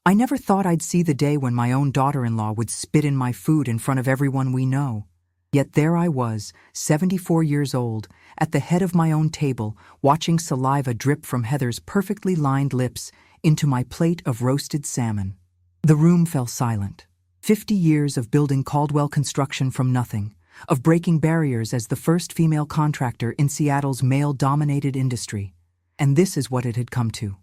I never thought I'd see the day when my own daughter-in-law would spit in my food in front of everyone we know. Yet there I was, 74 years old, at the head of my own table, watching saliva drip from Heather's perfectly lined lips into my plate of roasted salmon. The room fell silent. 50 years of building Caldwell Construction from nothing, of breaking barriers as the first female contractor in Seattle's male-dominated industry. And this is what it had come to.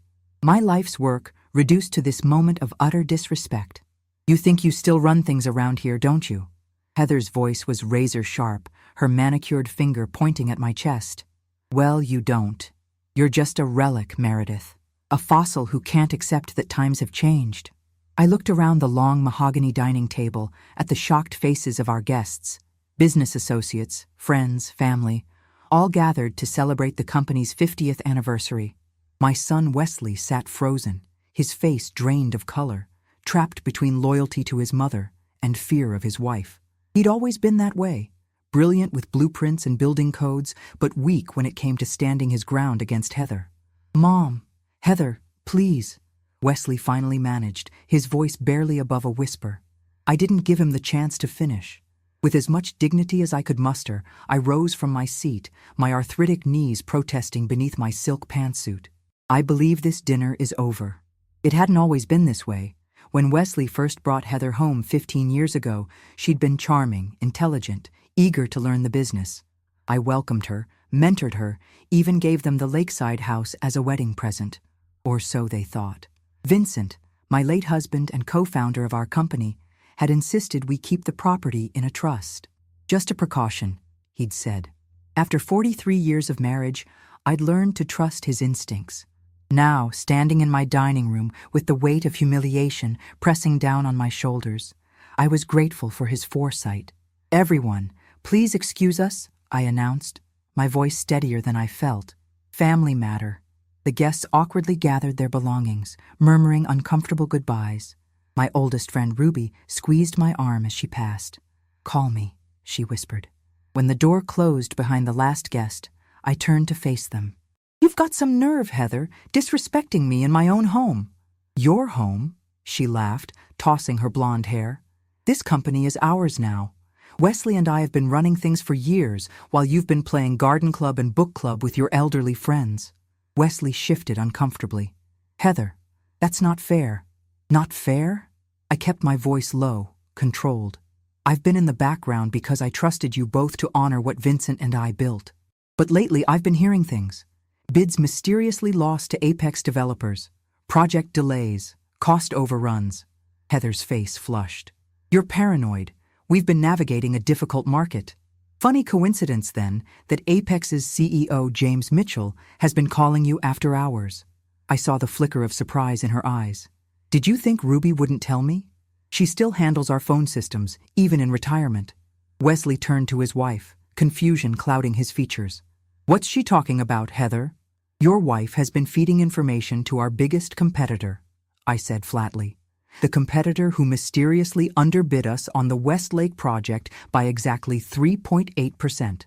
My life's work reduced to this moment of utter disrespect. You think you still run things around here, don't you? Heather's voice was razor-sharp, her manicured finger pointing at my chest. Well, you don't. You're just a relic, Meredith. A fossil who can't accept that times have changed. I looked around the long mahogany dining table at the shocked faces of our guests, business associates, friends, family, all gathered to celebrate the company's 50th anniversary. My son Wesley sat frozen, his face drained of color, trapped between loyalty to his mother and fear of his wife. He'd always been that way, brilliant with blueprints and building codes, but weak when it came to standing his ground against Heather. "Mom, Heather, please," Wesley finally managed, his voice barely above a whisper. I didn't give him the chance to finish. With as much dignity as I could muster, I rose from my seat, my arthritic knees protesting beneath my silk pantsuit. "I believe this dinner is over." It hadn't always been this way. When Wesley first brought Heather home 15 years ago, she'd been charming, intelligent, eager to learn the business. I welcomed her, mentored her, even gave them the lakeside house as a wedding present. Or so they thought. Vincent, my late husband and co-founder of our company, had insisted we keep the property in a trust. "Just a precaution," he'd said. After 43 years of marriage, I'd learned to trust his instincts. Now, standing in my dining room with the weight of humiliation pressing down on my shoulders, I was grateful for his foresight. "Everyone, please excuse us," I announced, my voice steadier than I felt. "Family matter." The guests awkwardly gathered their belongings, murmuring uncomfortable goodbyes. My oldest friend Ruby squeezed my arm as she passed. "Call me," she whispered. When the door closed behind the last guest, I turned to face them. "You've got some nerve, Heather, disrespecting me in my own home." "Your home?" she laughed, tossing her blonde hair. "This company is ours now. Wesley and I have been running things for years while you've been playing garden club and book club with your elderly friends." Wesley shifted uncomfortably. "Heather, that's not fair." "Not fair?" I kept my voice low, controlled. "I've been in the background because I trusted you both to honor what Vincent and I built. But lately I've been hearing things. Bids mysteriously lost to Apex developers, project delays, cost overruns." Heather's face flushed. "You're paranoid. We've been navigating a difficult market." Funny coincidence, then, that Apex's CEO James Mitchell has been calling you after hours. I saw the flicker of surprise in her eyes. "Did you think Ruby wouldn't tell me? She still handles our phone systems, even in retirement." Wesley turned to his wife, confusion clouding his features. "What's she talking about, Heather?" "Your wife has been feeding information to our biggest competitor," I said flatly. "The competitor who mysteriously underbid us on the Westlake project by exactly 3.8%.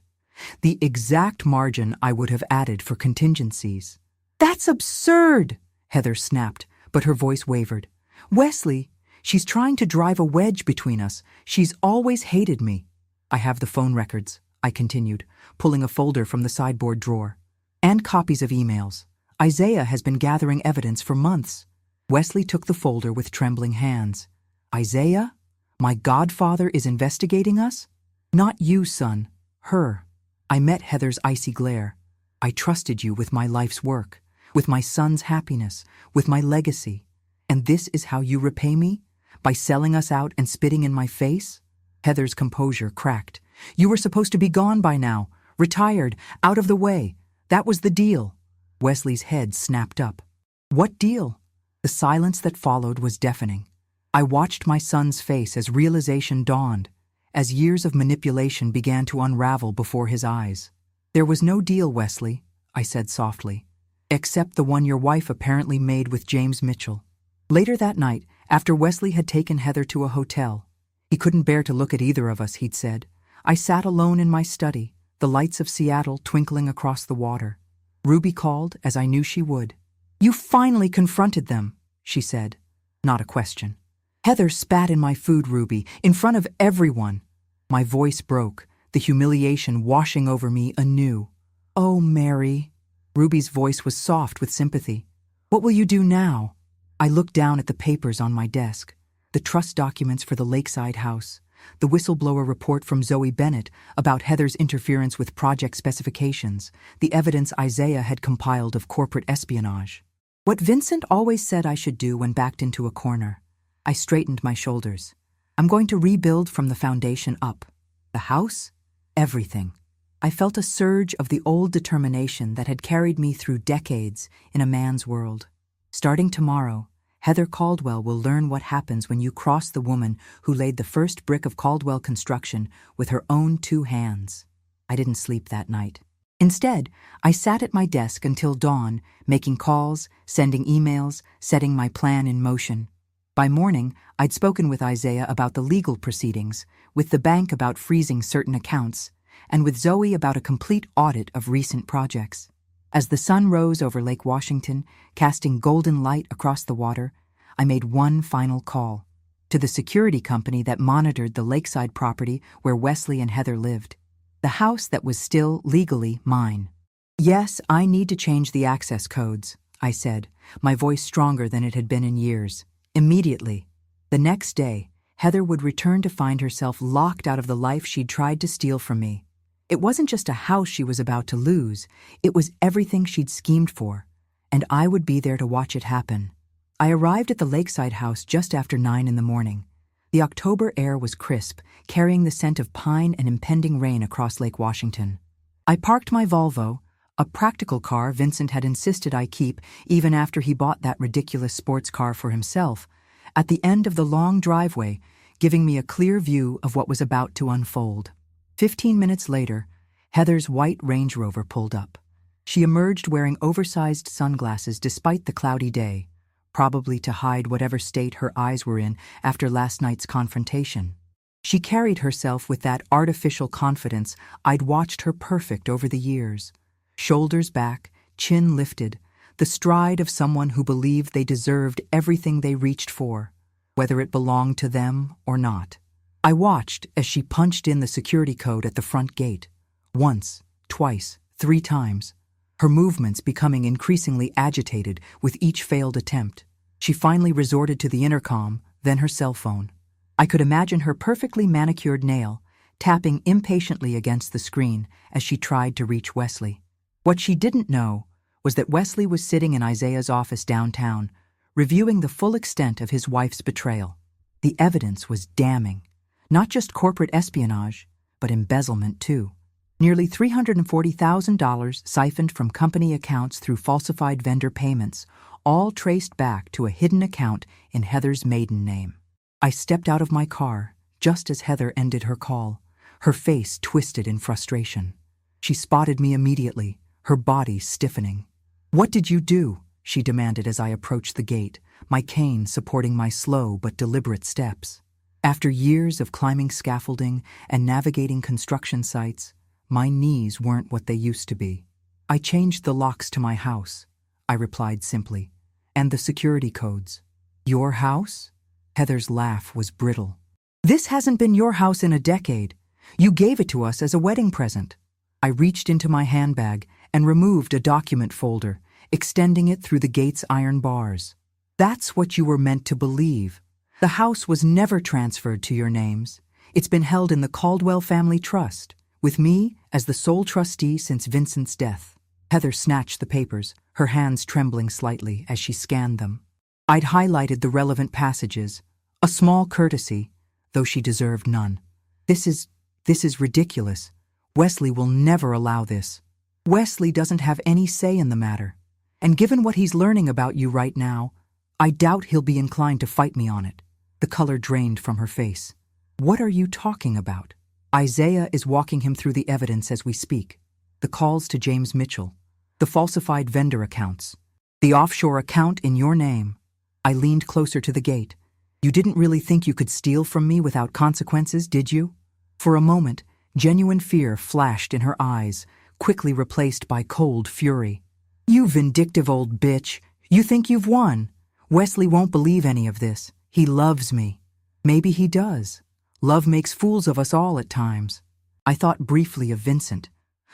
The exact margin I would have added for contingencies." "That's absurd!" Heather snapped, but her voice wavered. "Wesley, she's trying to drive a wedge between us. She's always hated me." "I have the phone records," I continued, pulling a folder from the sideboard drawer. "And copies of emails. Isaiah has been gathering evidence for months." Wesley took the folder with trembling hands. "Isaiah? My godfather is investigating us?" "Not you, son. Her." I met Heather's icy glare. "I trusted you with my life's work, with my son's happiness, with my legacy. And this is how you repay me? By selling us out and spitting in my face?" Heather's composure cracked. "You were supposed to be gone by now, retired, out of the way. That was the deal." Wesley's head snapped up. "What deal?" The silence that followed was deafening. I watched my son's face as realization dawned, as years of manipulation began to unravel before his eyes. "There was no deal, Wesley," I said softly, "except the one your wife apparently made with James Mitchell." Later that night, after Wesley had taken Heather to a hotel, he couldn't bear to look at either of us, he'd said, I sat alone in my study, the lights of Seattle twinkling across the water. Ruby called, as I knew she would. "You finally confronted them," she said. not a question. Heather spat in my food, Ruby, in front of everyone. My voice broke, the humiliation washing over me anew. Oh, Mary. Ruby's voice was soft with sympathy. What will you do now? I looked down at the papers on my desk. The trust documents for the Lakeside house. The whistleblower report from Zoe Bennett about Heather's interference with project specifications. The evidence Isaiah had compiled of corporate espionage. What Vincent always said I should do when backed into a corner. I straightened my shoulders. I'm going to rebuild from the foundation up. The house? Everything. I felt a surge of the old determination that had carried me through decades in a man's world. Starting tomorrow, Heather Caldwell will learn what happens when you cross the woman who laid the first brick of Caldwell construction with her own 2 hands. I didn't sleep that night. Instead, I sat at my desk until dawn, making calls, sending emails, setting my plan in motion. By morning, I'd spoken with Isaiah about the legal proceedings, with the bank about freezing certain accounts, and with Zoe about a complete audit of recent projects. As the sun rose over Lake Washington, casting golden light across the water, I made one final call to the security company that monitored the lakeside property where Wesley and Heather lived, the house that was still legally mine. Yes, I need to change the access codes, I said, my voice stronger than it had been in years. Immediately. The next day, Heather would return to find herself locked out of the life she'd tried to steal from me. It wasn't just a house she was about to lose, it was everything she'd schemed for, and I would be there to watch it happen. I arrived at the Lakeside house just after 9 in the morning. The October air was crisp, carrying the scent of pine and impending rain across Lake Washington. I parked my Volvo, a practical car Vincent had insisted I keep even after he bought that ridiculous sports car for himself, at the end of the long driveway, giving me a clear view of what was about to unfold. 15 minutes later, Heather's white Range Rover pulled up. She emerged wearing oversized sunglasses despite the cloudy day, probably to hide whatever state her eyes were in after last night's confrontation. She carried herself with that artificial confidence I'd watched her perfect over the years. Shoulders back, chin lifted, the stride of someone who believed they deserved everything they reached for, whether it belonged to them or not. I watched as she punched in the security code at the front gate. Once, twice, 3 times. Her movements becoming increasingly agitated with each failed attempt. She finally resorted to the intercom, then her cell phone. I could imagine her perfectly manicured nail, tapping impatiently against the screen as she tried to reach Wesley. What she didn't know was that Wesley was sitting in Isaiah's office downtown, reviewing the full extent of his wife's betrayal. The evidence was damning. Not just corporate espionage, but embezzlement too. Nearly $340,000 siphoned from company accounts through falsified vendor payments, all traced back to a hidden account in Heather's maiden name. I stepped out of my car just as Heather ended her call, her face twisted in frustration. She spotted me immediately, her body stiffening. "What did you do?" she demanded as I approached the gate, my cane supporting my slow but deliberate steps. After years of climbing scaffolding and navigating construction sites, my knees weren't what they used to be. "I changed the locks to my house," I replied simply, "and the security codes." "Your house?" Heather's laugh was brittle. "This hasn't been your house in a decade. You gave it to us as a wedding present." I reached into my handbag and removed a document folder, extending it through the gate's iron bars. "That's what you were meant to believe. The house was never transferred to your names. It's been held in the Caldwell Family Trust, with me as the sole trustee since Vincent's death." Heather snatched the papers, her hands trembling slightly as she scanned them. I'd highlighted the relevant passages, a small courtesy, though she deserved none. This is ridiculous. Wesley will never allow this. Wesley doesn't have any say in the matter. And given what he's learning about you right now, I doubt he'll be inclined to fight me on it." The color drained from her face. "What are you talking about?" "Isaiah is walking him through the evidence as we speak. The calls to James Mitchell, the falsified vendor accounts, the offshore account in your name." I leaned closer to the gate. "You didn't really think you could steal from me without consequences, did you?" For a moment, genuine fear flashed in her eyes, quickly replaced by cold fury. "You vindictive old bitch! You think you've won? Wesley won't believe any of this. He loves me. Maybe he does. Love makes fools of us all at times. I thought briefly of Vincent,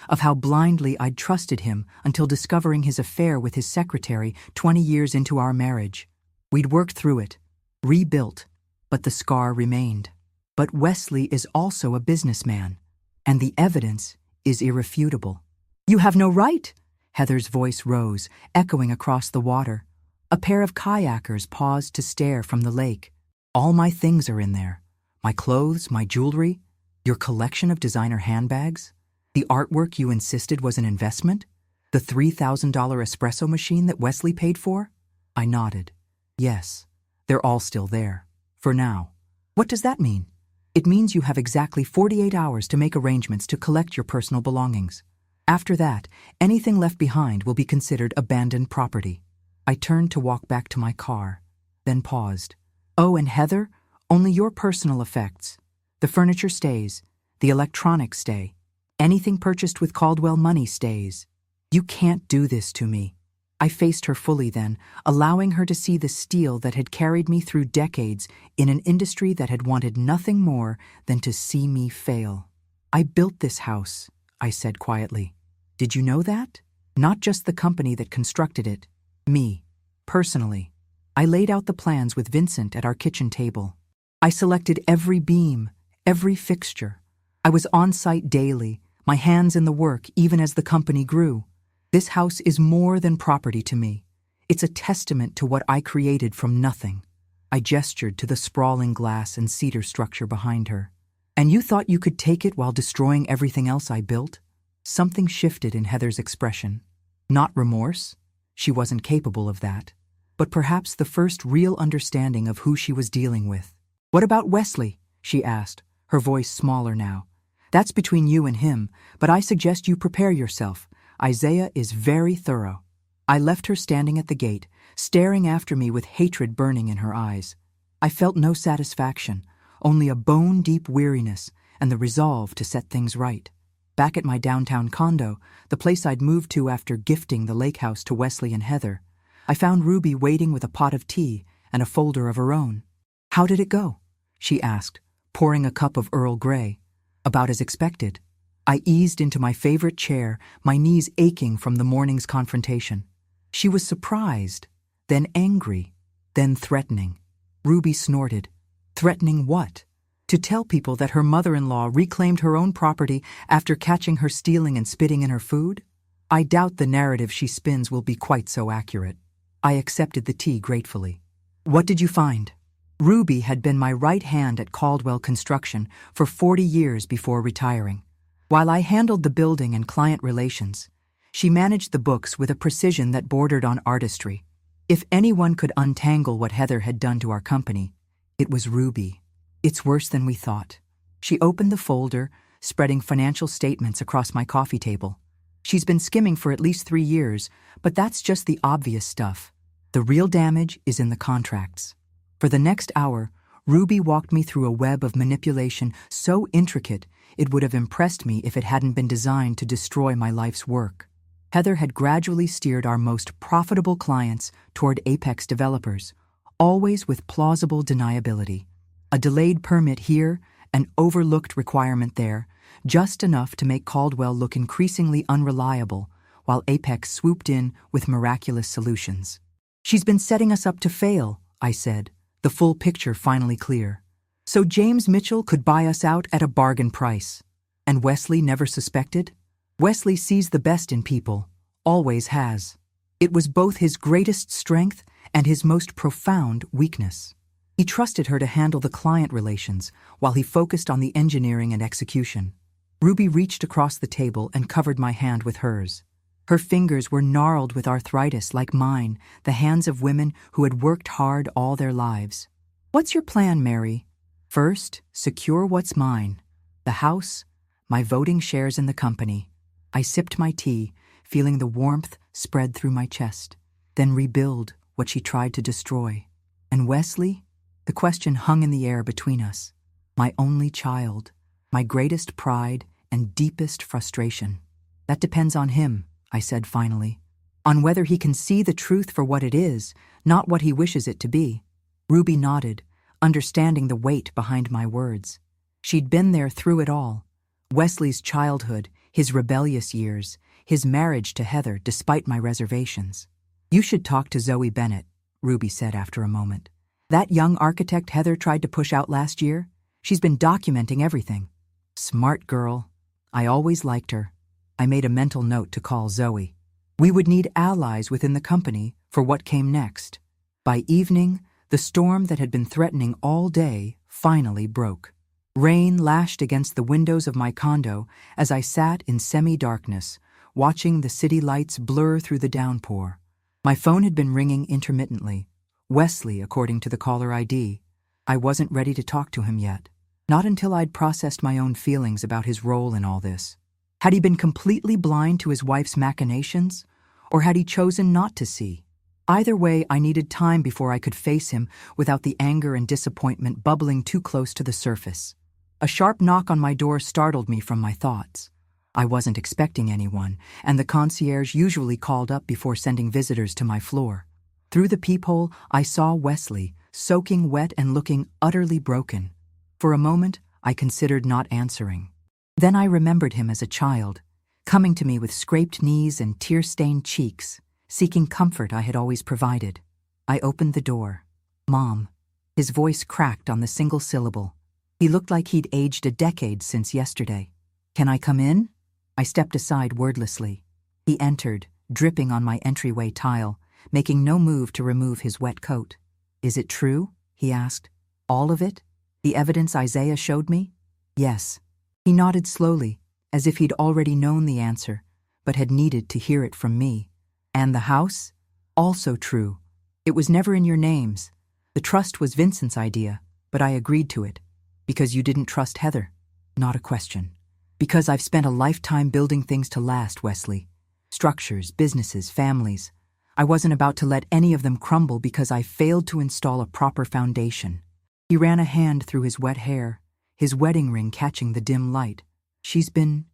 of how blindly I'd trusted him until discovering his affair with his secretary 20 years into our marriage. We'd worked through it, rebuilt, but the scar remained. But Wesley is also a businessman, and the evidence is irrefutable. You have no right! Heather's voice rose, echoing across the water. A pair of kayakers paused to stare from the lake. All my things are in there. My clothes, my jewelry, your collection of designer handbags, the artwork you insisted was an investment, the $3,000 espresso machine that Wesley paid for? I nodded. Yes, they're all still there. For now. What does that mean? It means you have exactly 48 hours to make arrangements to collect your personal belongings. After that, anything left behind will be considered abandoned property. I turned to walk back to my car, then paused. Oh, and Heather, only your personal effects. The furniture stays. The electronics stay. Anything purchased with Caldwell money stays. You can't do this to me. I faced her fully then, allowing her to see the steel that had carried me through decades in an industry that had wanted nothing more than to see me fail. I built this house, I said quietly. Did you know that? Not just the company that constructed it. Me, personally. I laid out the plans with Vincent at our kitchen table. I selected every beam, every fixture. I was on site daily, my hands in the work even as the company grew. This house is more than property to me. It's a testament to what I created from nothing. I gestured to the sprawling glass and cedar structure behind her. And you thought you could take it while destroying everything else I built? Something shifted in Heather's expression. Not remorse. She wasn't capable of that. But perhaps the first real understanding of who she was dealing with. What about Wesley? She asked, her voice smaller now. That's between you and him, but I suggest you prepare yourself. Isaiah is very thorough. I left her standing at the gate, staring after me with hatred burning in her eyes. I felt no satisfaction, only a bone-deep weariness and the resolve to set things right. Back at my downtown condo, the place I'd moved to after gifting the lake house to Wesley and Heather, I found Ruby waiting with a pot of tea and a folder of her own. How did it go? She asked, pouring a cup of Earl Grey. About as expected. I eased into my favorite chair, my knees aching from the morning's confrontation. She was surprised, then angry, then threatening. Ruby snorted. Threatening what? To tell people that her mother-in-law reclaimed her own property after catching her stealing and spitting in her food? I doubt the narrative she spins will be quite so accurate. I accepted the tea gratefully. What did you find? Ruby had been my right hand at Caldwell Construction for 40 years before retiring. While I handled the building and client relations, she managed the books with a precision that bordered on artistry. If anyone could untangle what Heather had done to our company, it was Ruby. It's worse than we thought. She opened the folder, spreading financial statements across my coffee table. She's been skimming for at least 3 years, but that's just the obvious stuff. The real damage is in the contracts. For the next hour, Ruby walked me through a web of manipulation so intricate it would have impressed me if it hadn't been designed to destroy my life's work. Heather had gradually steered our most profitable clients toward apex developers, always with plausible deniability. A delayed permit here, an overlooked requirement there, just enough to make Caldwell look increasingly unreliable, while Apex swooped in with miraculous solutions. She's been setting us up to fail, I said, the full picture finally clear. So James Mitchell could buy us out at a bargain price. And Wesley never suspected? Wesley sees the best in people, always has. It was both his greatest strength and his most profound weakness. He trusted her to handle the client relations while he focused on the engineering and execution. Ruby reached across the table and covered my hand with hers. Her fingers were gnarled with arthritis like mine, the hands of women who had worked hard all their lives. What's your plan, Mary? First, secure what's mine. The house, my voting shares in the company. I sipped my tea, feeling the warmth spread through my chest. Then rebuild what she tried to destroy. And Wesley? The question hung in the air between us. My only child, my greatest pride and deepest frustration. That depends on him, I said finally. On whether he can see the truth for what it is, not what he wishes it to be. Ruby nodded, understanding the weight behind my words. She'd been there through it all. Wesley's childhood, his rebellious years, his marriage to Heather despite my reservations. "You should talk to Zoe Bennett," Ruby said after a moment. "That young architect Heather tried to push out last year? She's been documenting everything." Smart girl. I always liked her. I made a mental note to call Zoe. We would need allies within the company for what came next. By evening, the storm that had been threatening all day finally broke. Rain lashed against the windows of my condo as I sat in semi-darkness, watching the city lights blur through the downpour. My phone had been ringing intermittently. Wesley, according to the caller ID. I wasn't ready to talk to him yet. Not until I'd processed my own feelings about his role in all this. Had he been completely blind to his wife's machinations? Or had he chosen not to see? Either way, I needed time before I could face him without the anger and disappointment bubbling too close to the surface. A sharp knock on my door startled me from my thoughts. I wasn't expecting anyone, and the concierge usually called up before sending visitors to my floor. Through the peephole, I saw Wesley, soaking wet and looking utterly broken. For a moment, I considered not answering. Then I remembered him as a child, coming to me with scraped knees and tear-stained cheeks, seeking comfort I had always provided. I opened the door. "Mom." His voice cracked on the single syllable. He looked like he'd aged a decade since yesterday. "Can I come in?" I stepped aside wordlessly. He entered, dripping on my entryway tile, making no move to remove his wet coat. "Is it true?" he asked. "All of it? The evidence Isaiah showed me?" "Yes." He nodded slowly, as if he'd already known the answer, but had needed to hear it from me. "And the house?" "Also true. It was never in your names. The trust was Vincent's idea, but I agreed to it. Because you didn't trust Heather." "Not a question. Because I've spent a lifetime building things to last, Wesley. Structures, businesses, families. I wasn't about to let any of them crumble because I failed to install a proper foundation." He ran a hand through his wet hair, his wedding ring catching the dim light. She's been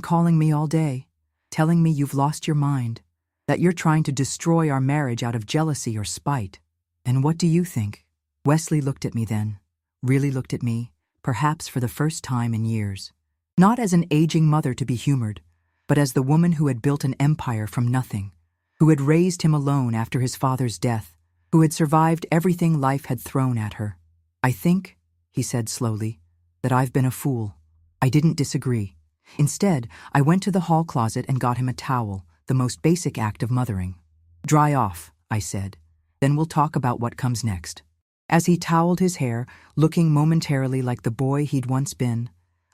calling me all day, telling me you've lost your mind, that you're trying to destroy our marriage out of jealousy or spite. And what do you think?" Wesley looked at me then, really looked at me, perhaps for the first time in years. Not as an aging mother to be humored, but as the woman who had built an empire from nothing, who had raised him alone after his father's death, who had survived everything life had thrown at her. "I think," he said slowly, "that I've been a fool." I didn't disagree. Instead, I went to the hall closet and got him a towel, the most basic act of mothering. "Dry off," I said. "Then we'll talk about what comes next." As he toweled his hair, looking momentarily like the boy he'd once been,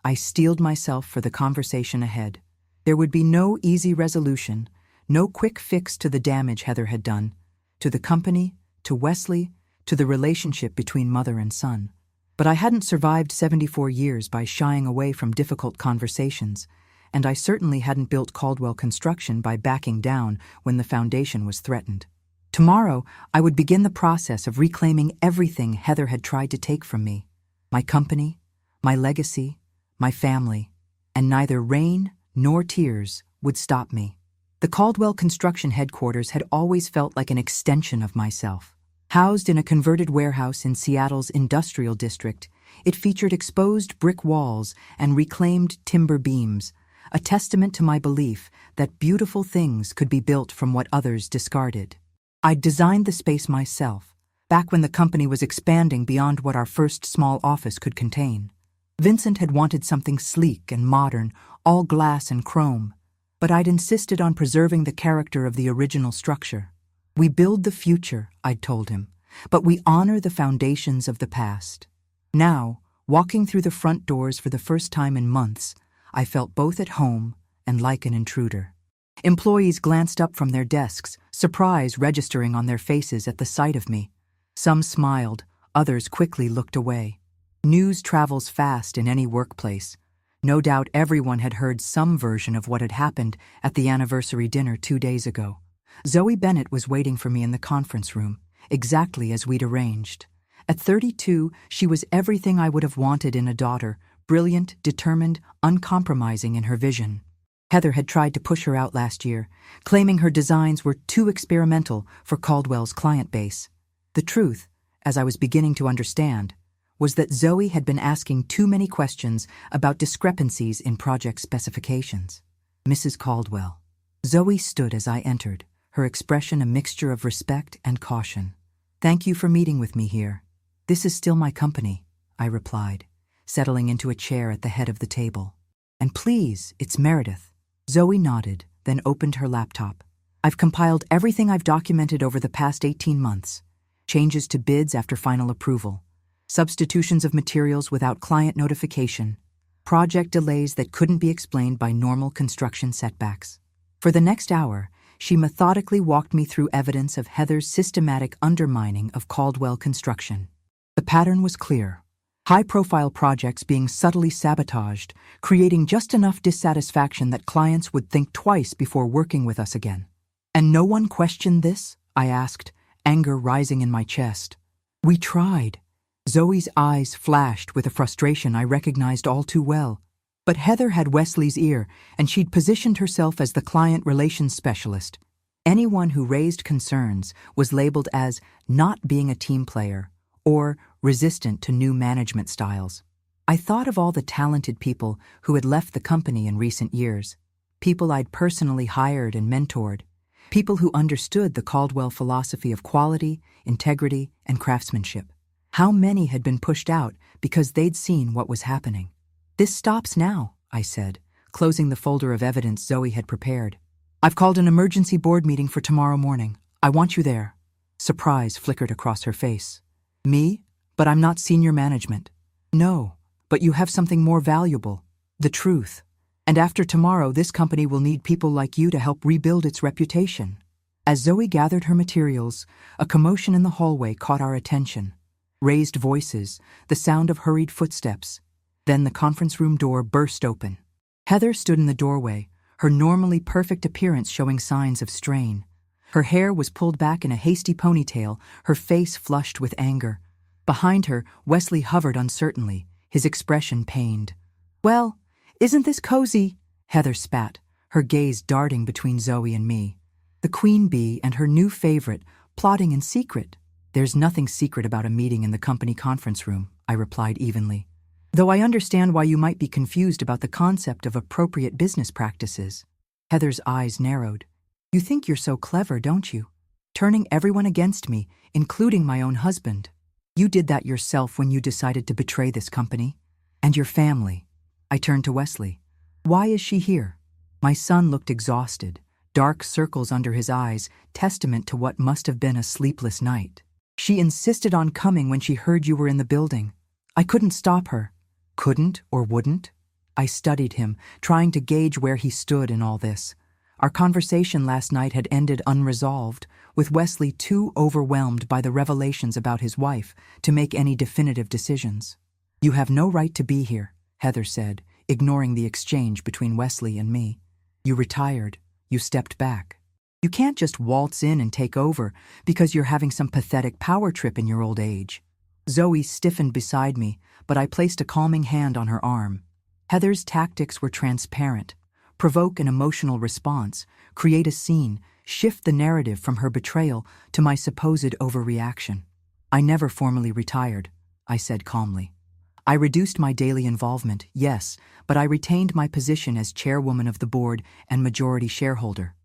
I steeled myself for the conversation ahead. There would be no easy resolution, no quick fix to the damage Heather had done, to the company, to Wesley, to the relationship between mother and son. But I hadn't survived 74 years by shying away from difficult conversations, and I certainly hadn't built Caldwell Construction by backing down when the foundation was threatened. Tomorrow, I would begin the process of reclaiming everything Heather had tried to take from me. My company, my legacy, my family, and neither rain nor tears would stop me. The Caldwell Construction headquarters had always felt like an extension of myself. Housed in a converted warehouse in Seattle's industrial district, it featured exposed brick walls and reclaimed timber beams, a testament to my belief that beautiful things could be built from what others discarded. I'd designed the space myself, back when the company was expanding beyond what our first small office could contain. Vincent had wanted something sleek and modern, all glass and chrome, but I'd insisted on preserving the character of the original structure. "We build the future," I'd told him, "but we honor the foundations of the past." Now, walking through the front doors for the first time in months, I felt both at home and like an intruder. Employees glanced up from their desks, surprise registering on their faces at the sight of me. Some smiled, others quickly looked away. News travels fast in any workplace. No doubt everyone had heard some version of what had happened at the anniversary dinner 2 days ago. Zoe Bennett was waiting for me in the conference room, exactly as we'd arranged. At 32, she was everything I would have wanted in a daughter, brilliant, determined, uncompromising in her vision. Heather had tried to push her out last year, claiming her designs were too experimental for Caldwell's client base. The truth, as I was beginning to understand, was that Zoe had been asking too many questions about discrepancies in project specifications. Mrs. Caldwell. Zoe stood as I entered, her expression a mixture of respect and caution. "Thank you for meeting with me here. This is still my company," I replied, settling into a chair at the head of the table. "And please, it's Meredith." Zoe nodded, then opened her laptop. "I've compiled everything I've documented over the past 18 months. Changes to bids after final approval. Substitutions of materials without client notification. Project delays that couldn't be explained by normal construction setbacks." For the next hour, she methodically walked me through evidence of Heather's systematic undermining of Caldwell construction. The pattern was clear. High-profile projects being subtly sabotaged, creating just enough dissatisfaction that clients would think twice before working with us again. "And no one questioned this?" I asked, anger rising in my chest. "We tried." Zoe's eyes flashed with a frustration I recognized all too well. But Heather had Wesley's ear, and she'd positioned herself as the client relations specialist. Anyone who raised concerns was labeled as not being a team player or resistant to new management styles. I thought of all the talented people who had left the company in recent years, people I'd personally hired and mentored, people who understood the Caldwell philosophy of quality, integrity, and craftsmanship. How many had been pushed out because they'd seen what was happening? "This stops now," I said, closing the folder of evidence Zoe had prepared. "I've called an emergency board meeting for tomorrow morning. I want you there." Surprise flickered across her face. "Me? But I'm not senior management." "No, but you have something more valuable, the truth. And after tomorrow, this company will need people like you to help rebuild its reputation." As Zoe gathered her materials, a commotion in the hallway caught our attention. Raised voices, the sound of hurried footsteps. Then the conference room door burst open. Heather stood in the doorway, her normally perfect appearance showing signs of strain. Her hair was pulled back in a hasty ponytail, her face flushed with anger. Behind her, Wesley hovered uncertainly, his expression pained. "Well, isn't this cozy?" Heather spat, her gaze darting between Zoe and me. The queen bee and her new favorite, plotting in secret. "There's nothing secret about a meeting in the company conference room," I replied evenly. "Though I understand why you might be confused about the concept of appropriate business practices." Heather's eyes narrowed. "You think you're so clever, don't you? Turning everyone against me, including my own husband. You did that yourself when you decided to betray this company. And your family." I turned to Wesley. "Why is she here?" My son looked exhausted, dark circles under his eyes, testament to what must have been a sleepless night. "She insisted on coming when she heard you were in the building. I couldn't stop her." "Couldn't or wouldn't?" I studied him, trying to gauge where he stood in all this. Our conversation last night had ended unresolved, with Wesley too overwhelmed by the revelations about his wife to make any definitive decisions. "You have no right to be here," Heather said, ignoring the exchange between Wesley and me. "You retired. You stepped back. You can't just waltz in and take over because you're having some pathetic power trip in your old age." Zoe stiffened beside me, but I placed a calming hand on her arm. Heather's tactics were transparent. Provoke an emotional response, create a scene, shift the narrative from her betrayal to my supposed overreaction. "I never formally retired," I said calmly. "I reduced my daily involvement, yes, but I retained my position as chairwoman of the board and majority shareholder.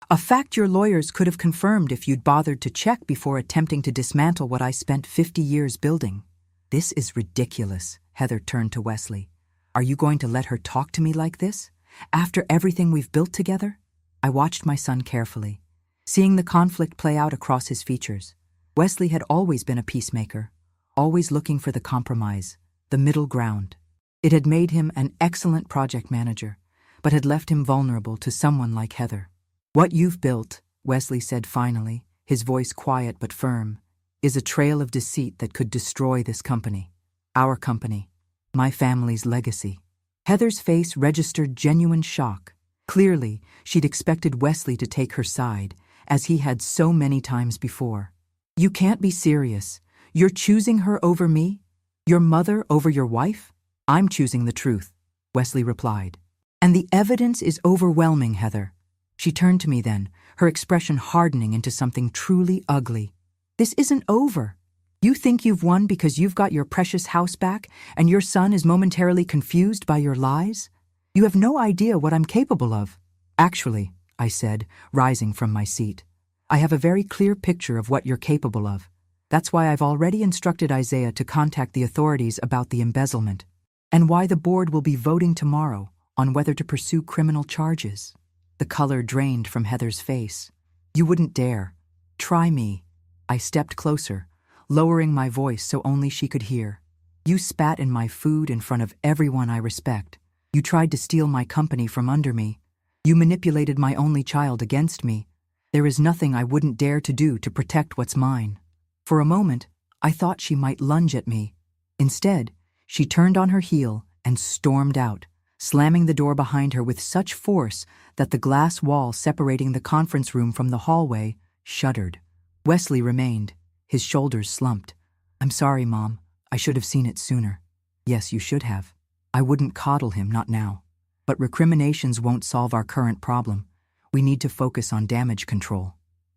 A fact your lawyers could have confirmed if you'd bothered to check before attempting to dismantle what I spent 50 years building." "This is ridiculous," Heather turned to Wesley. "Are you going to let her talk to me like this? After everything we've built together?" I watched my son carefully, seeing the conflict play out across his features. Wesley had always been a peacemaker, always looking for the compromise, the middle ground. It had made him an excellent project manager, but had left him vulnerable to someone like Heather. "What you've built," Wesley said finally, his voice quiet but firm, "is a trail of deceit that could destroy this company. Our company. My family's legacy." Heather's face registered genuine shock. Clearly, she'd expected Wesley to take her side, as he had so many times before. "You can't be serious. You're choosing her over me? Your mother over your wife?" "I'm choosing the truth," Wesley replied. And the evidence is overwhelming, Heather. She turned to me then, her expression hardening into something truly ugly. This isn't over. You think you've won because you've got your precious house back and your son is momentarily confused by your lies? You have no idea what I'm capable of. Actually, I said, rising from my seat, I have a very clear picture of what you're capable of. That's why I've already instructed Isaiah to contact the authorities about the embezzlement, and why the board will be voting tomorrow on whether to pursue criminal charges. The color drained from Heather's face. You wouldn't dare. Try me. I stepped closer, lowering my voice so only she could hear. You spat in my food in front of everyone I respect. You tried to steal my company from under me. You manipulated my only child against me. There is nothing I wouldn't dare to do to protect what's mine. For a moment, I thought she might lunge at me. Instead, she turned on her heel and stormed out, slamming the door behind her with such force that the glass wall separating the conference room from the hallway shuddered. Wesley remained, his shoulders slumped. I'm sorry, Mom. I should have seen it sooner. Yes, you should have. I wouldn't coddle him, not now. But recriminations won't solve our current problem. We need to focus on damage control.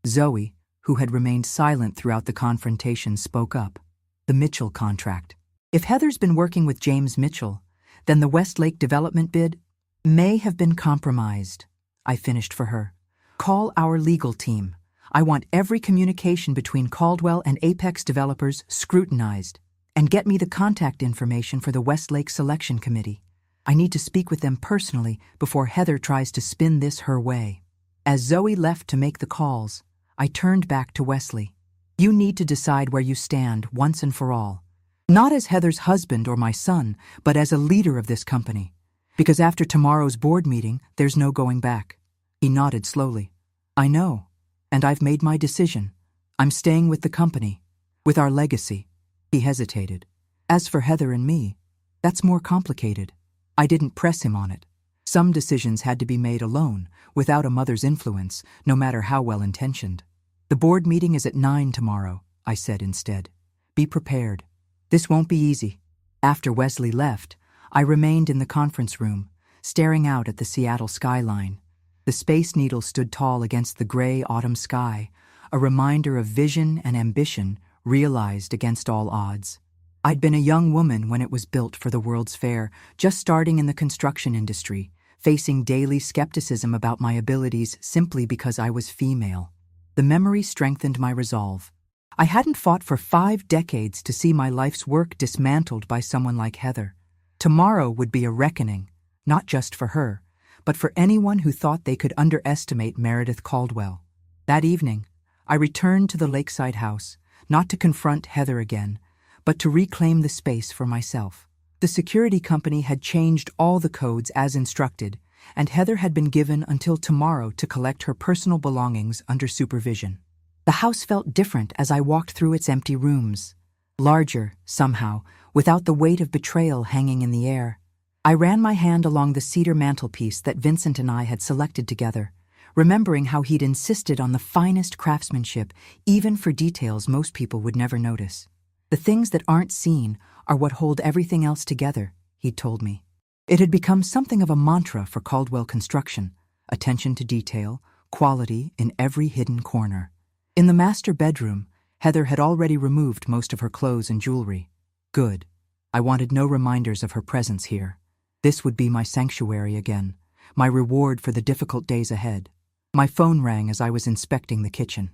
Zoe, who had remained silent throughout the confrontation, spoke up. The Mitchell contract. If Heather's been working with James Mitchell, then the Westlake development bid may have been compromised. I finished for her. Call our legal team. I want every communication between Caldwell and Apex developers scrutinized. And get me the contact information for the Westlake Selection Committee. I need to speak with them personally before Heather tries to spin this her way. As Zoe left to make the calls, I turned back to Wesley. You need to decide where you stand once and for all. Not as Heather's husband or my son, but as a leader of this company. Because after tomorrow's board meeting, there's no going back. He nodded slowly. I know, and I've made my decision. I'm staying with the company, with our legacy. He hesitated. As for Heather and me, that's more complicated. I didn't press him on it. Some decisions had to be made alone, without a mother's influence, no matter how well-intentioned. The board meeting is at 9 tomorrow, I said instead. Be prepared. This won't be easy. After Wesley left, I remained in the conference room, staring out at the Seattle skyline. The Space Needle stood tall against the gray autumn sky, a reminder of vision and ambition realized against all odds. I'd been a young woman when it was built for the World's Fair, just starting in the construction industry, facing daily skepticism about my abilities simply because I was female. The memory strengthened my resolve. I hadn't fought for 5 decades to see my life's work dismantled by someone like Heather. Tomorrow would be a reckoning, not just for her, but for anyone who thought they could underestimate Meredith Caldwell. That evening, I returned to the lakeside house, not to confront Heather again, but to reclaim the space for myself. The security company had changed all the codes as instructed, and Heather had been given until tomorrow to collect her personal belongings under supervision. The house felt different as I walked through its empty rooms. Larger, somehow, without the weight of betrayal hanging in the air. I ran my hand along the cedar mantelpiece that Vincent and I had selected together, remembering how he'd insisted on the finest craftsmanship, even for details most people would never notice. The things that aren't seen are what hold everything else together, he'd told me. It had become something of a mantra for Caldwell Construction, attention to detail, quality in every hidden corner. In the master bedroom, Heather had already removed most of her clothes and jewelry. Good. I wanted no reminders of her presence here. This would be my sanctuary again, my reward for the difficult days ahead. My phone rang as I was inspecting the kitchen.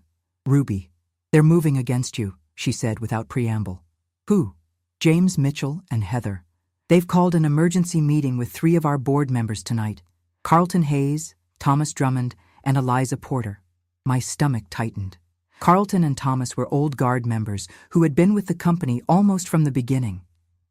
Ruby, they're moving against you, she said without preamble. Who? James Mitchell and Heather. They've called an emergency meeting with 3 of our board members tonight. Carlton Hayes, Thomas Drummond, and Eliza Porter. My stomach tightened. Carlton and Thomas were old guard members who had been with the company almost from the beginning.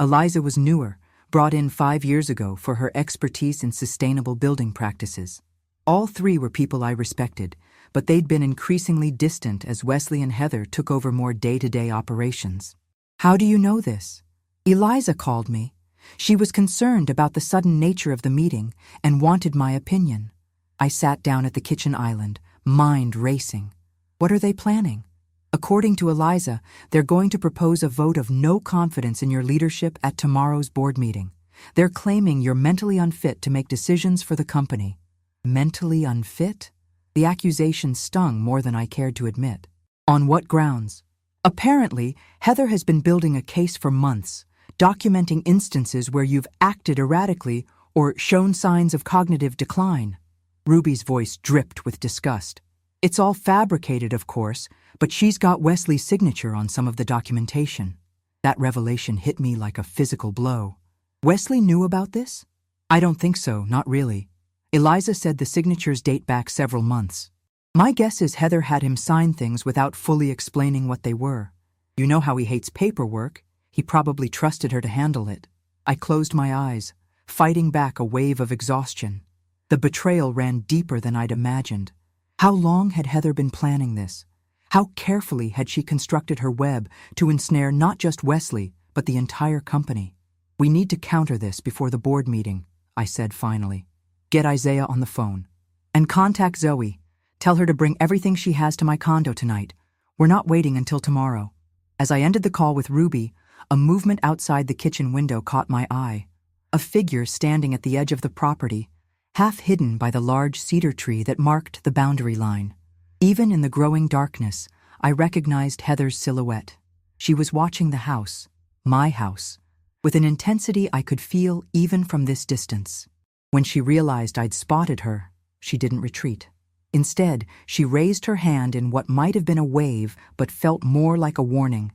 Eliza was newer, brought in 5 years ago for her expertise in sustainable building practices. All 3 were people I respected, but they'd been increasingly distant as Wesley and Heather took over more day-to-day operations. How do you know this? Eliza called me. She was concerned about the sudden nature of the meeting and wanted my opinion. I sat down at the kitchen island, mind racing. What are they planning? According to Eliza, they're going to propose a vote of no confidence in your leadership at tomorrow's board meeting, They're claiming you're mentally unfit to make decisions for the company. Mentally unfit? The accusation stung more than I cared to admit. On what grounds? Apparently, Heather has been building a case for months, documenting instances where you've acted erratically or shown signs of cognitive decline. Ruby's voice dripped with disgust. It's all fabricated, of course, but she's got Wesley's signature on some of the documentation. That revelation hit me like a physical blow. Wesley knew about this? I don't think so, not really. Eliza said the signatures date back several months. My guess is Heather had him sign things without fully explaining what they were. You know how he hates paperwork. He probably trusted her to handle it. I closed my eyes, fighting back a wave of exhaustion. The betrayal ran deeper than I'd imagined. How long had Heather been planning this? How carefully had she constructed her web to ensnare not just Wesley, but the entire company? We need to counter this before the board meeting, I said finally. Get Isaiah on the phone. And contact Zoe. Tell her to bring everything she has to my condo tonight. We're not waiting until tomorrow. As I ended the call with Ruby, a movement outside the kitchen window caught my eye. A figure standing at the edge of the property, half hidden by the large cedar tree that marked the boundary line. Even in the growing darkness, I recognized Heather's silhouette. She was watching the house, my house, with an intensity I could feel even from this distance. When she realized I'd spotted her, she didn't retreat. Instead, she raised her hand in what might have been a wave but felt more like a warning.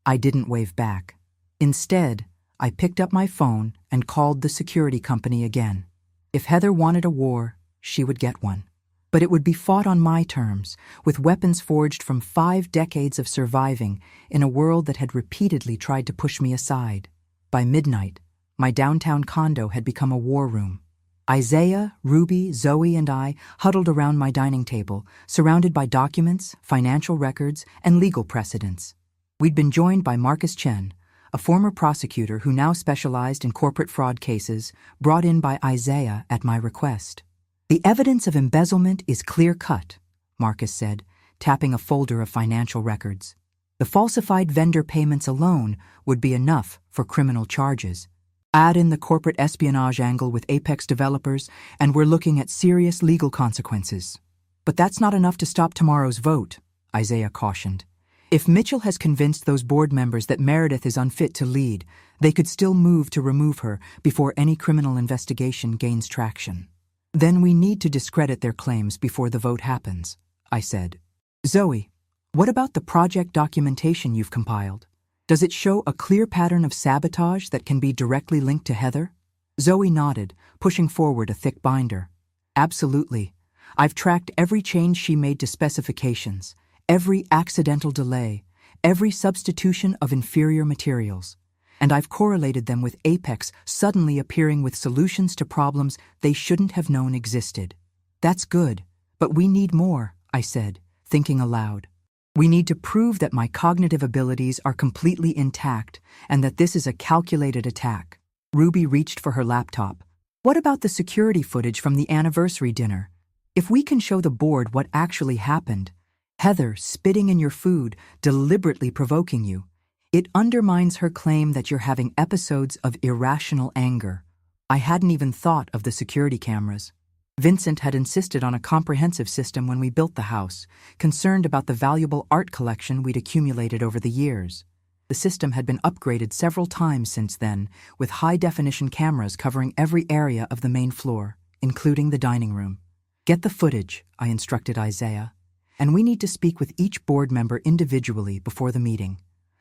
I didn't wave back. Instead, I picked up my phone and called the security company again. If Heather wanted a war, she would get one. But it would be fought on my terms, with weapons forged from 5 decades of surviving in a world that had repeatedly tried to push me aside. By midnight, my downtown condo had become a war room. Isaiah, Ruby, Zoe, and I huddled around my dining table, surrounded by documents, financial records, and legal precedents. We'd been joined by Marcus Chen, a former prosecutor who now specialized in corporate fraud cases, brought in by Isaiah at my request. The evidence of embezzlement is clear-cut, Marcus said, tapping a folder of financial records. The falsified vendor payments alone would be enough for criminal charges. Add in the corporate espionage angle with Apex developers, and we're looking at serious legal consequences. But that's not enough to stop tomorrow's vote, Isaiah cautioned. If Mitchell has convinced those board members that Meredith is unfit to lead, they could still move to remove her before any criminal investigation gains traction. Then we need to discredit their claims before the vote happens, I said. Zoe, what about the project documentation you've compiled? Does it show a clear pattern of sabotage that can be directly linked to Heather? Zoe nodded, pushing forward a thick binder. Absolutely. I've tracked every change she made to specifications, every accidental delay, every substitution of inferior materials. And I've correlated them with Apex suddenly appearing with solutions to problems they shouldn't have known existed. That's good, but we need more, I said, thinking aloud. We need to prove that my cognitive abilities are completely intact and that this is a calculated attack. Ruby reached for her laptop. What about the security footage from the anniversary dinner? If we can show the board what actually happened, Heather spitting in your food, deliberately provoking you, it undermines her claim that you're having episodes of irrational anger. I hadn't even thought of the security cameras. Vincent had insisted on a comprehensive system when we built the house, concerned about the valuable art collection we'd accumulated over the years. The system had been upgraded several times since then, with high-definition cameras covering every area of the main floor, including the dining room. Get the footage, I instructed Isaiah, and we need to speak with each board member individually before the meeting.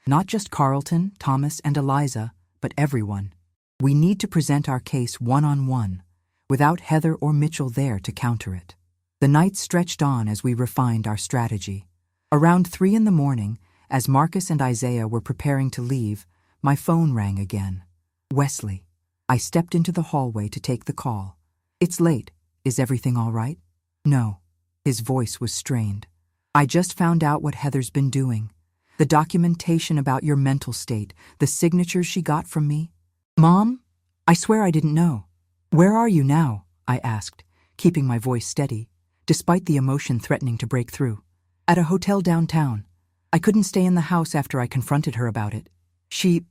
Not just Carlton, Thomas, and Eliza, but everyone. We need to present our case one-on-one, without Heather or Mitchell there to counter it. The night stretched on as we refined our strategy. Around 3 a.m, as Marcus and Isaiah were preparing to leave, my phone rang again. Wesley. I stepped into the hallway to take the call. It's late. Is everything all right? No. His voice was strained. I just found out what Heather's been doing. The documentation about your mental state, the signatures she got from me. Mom? I swear I didn't know. Where are you now? I asked, keeping my voice steady, despite the emotion threatening to break through. At a hotel downtown. I couldn't stay in the house after I confronted her about it. She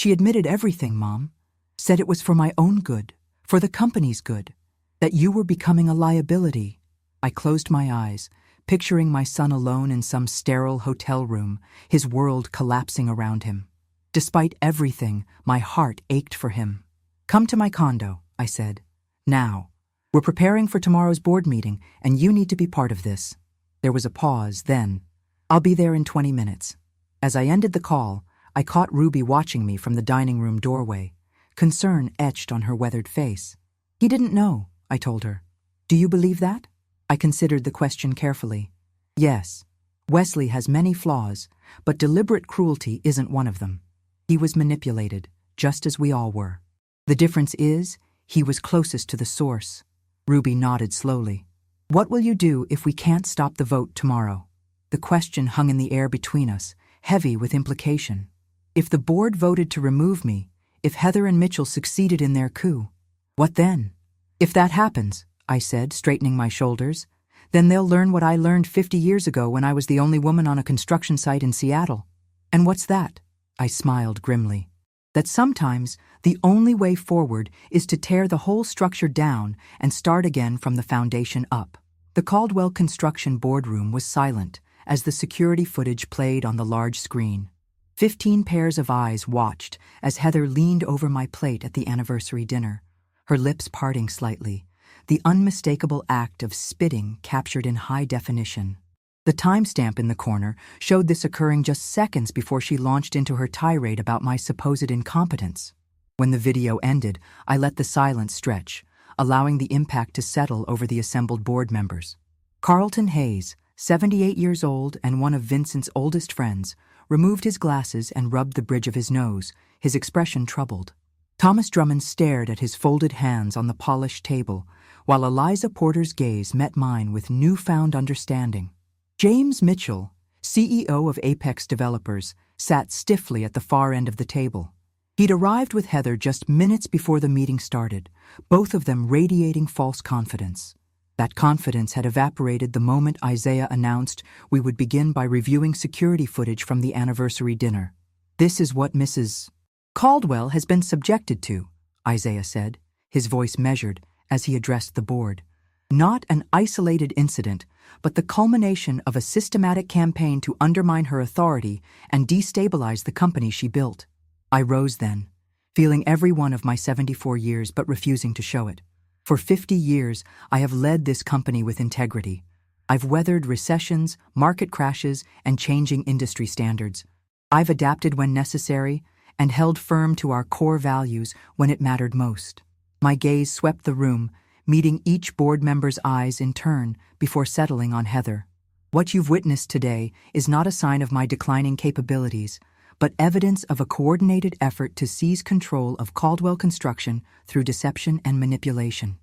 admitted everything, Mom. Said it was for my own good, for the company's good, that you were becoming a liability. I closed my eyes, picturing my son alone in some sterile hotel room, his world collapsing around him. Despite everything, my heart ached for him. Come to my condo, I said. Now. We're preparing for tomorrow's board meeting, and you need to be part of this. There was a pause, then. I'll be there in 20 minutes. As I ended the call, I caught Ruby watching me from the dining room doorway, concern etched on her weathered face. He didn't know, I told her. Do you believe that? I considered the question carefully. Yes. Wesley has many flaws, but deliberate cruelty isn't one of them. He was manipulated, just as we all were. The difference is, he was closest to the source. Ruby nodded slowly. What will you do if we can't stop the vote tomorrow? The question hung in the air between us, heavy with implication. If the board voted to remove me, if Heather and Mitchell succeeded in their coup, what then? If that happens, I said, straightening my shoulders, then they'll learn what I learned 50 years ago when I was the only woman on a construction site in Seattle. And what's that? I smiled grimly. That sometimes the only way forward is to tear the whole structure down and start again from the foundation up. The Caldwell Construction boardroom was silent as the security footage played on the large screen. 15 pairs of eyes watched as Heather leaned over my plate at the anniversary dinner, her lips parting slightly, the unmistakable act of spitting captured in high definition. The timestamp in the corner showed this occurring just seconds before she launched into her tirade about my supposed incompetence. When the video ended, I let the silence stretch, allowing the impact to settle over the assembled board members. Carlton Hayes, 78 years old and one of Vincent's oldest friends, removed his glasses and rubbed the bridge of his nose, his expression troubled. Thomas Drummond stared at his folded hands on the polished table, while Eliza Porter's gaze met mine with newfound understanding. James Mitchell, CEO of Apex Developers, sat stiffly at the far end of the table. He'd arrived with Heather just minutes before the meeting started, both of them radiating false confidence. That confidence had evaporated the moment Isaiah announced we would begin by reviewing security footage from the anniversary dinner. This is what Mrs. Caldwell has been subjected to, Isaiah said, his voice measured as he addressed the board. Not an isolated incident, but the culmination of a systematic campaign to undermine her authority and destabilize the company she built. I rose then, feeling every one of my 74 years but refusing to show it. For 50 years, I have led this company with integrity. I've weathered recessions, market crashes, and changing industry standards. I've adapted when necessary and held firm to our core values when it mattered most. My gaze swept the room, meeting each board member's eyes in turn before settling on Heather. What you've witnessed today is not a sign of my declining capabilities, but evidence of a coordinated effort to seize control of Caldwell Construction through deception and manipulation.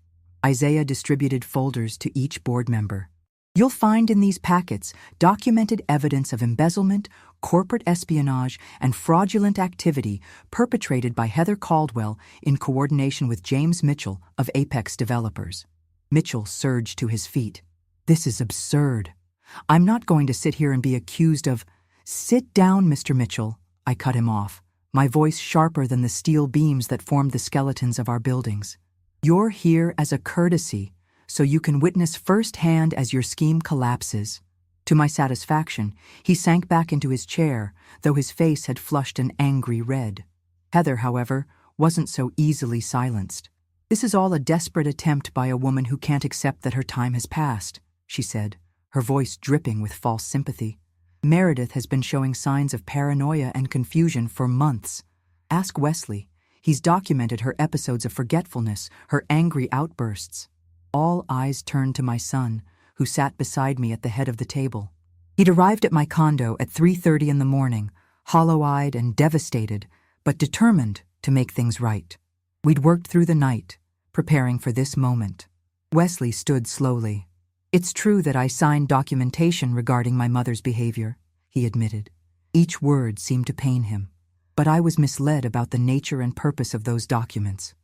Isaiah distributed folders to each board member. You'll find in these packets documented evidence of embezzlement, corporate espionage, and fraudulent activity perpetrated by Heather Caldwell in coordination with James Mitchell of Apex Developers. Mitchell surged to his feet. This is absurd. I'm not going to sit here and be accused of— Sit down, Mr. Mitchell, I cut him off, my voice sharper than the steel beams that formed the skeletons of our buildings. You're here as a courtesy, so you can witness firsthand as your scheme collapses. To my satisfaction, he sank back into his chair, though his face had flushed an angry red. Heather, however, wasn't so easily silenced. This is all a desperate attempt by a woman who can't accept that her time has passed, she said, her voice dripping with false sympathy. Meredith has been showing signs of paranoia and confusion for months. Ask Wesley. He's documented her episodes of forgetfulness, her angry outbursts. All eyes turned to my son, who sat beside me at the head of the table. He'd arrived at my condo at 3:30 in the morning, hollow-eyed and devastated, but determined to make things right. We'd worked through the night, preparing for this moment. Wesley stood slowly. It's true that I signed documentation regarding my mother's behavior, he admitted. Each word seemed to pain him. But I was misled about the nature and purpose of those documents.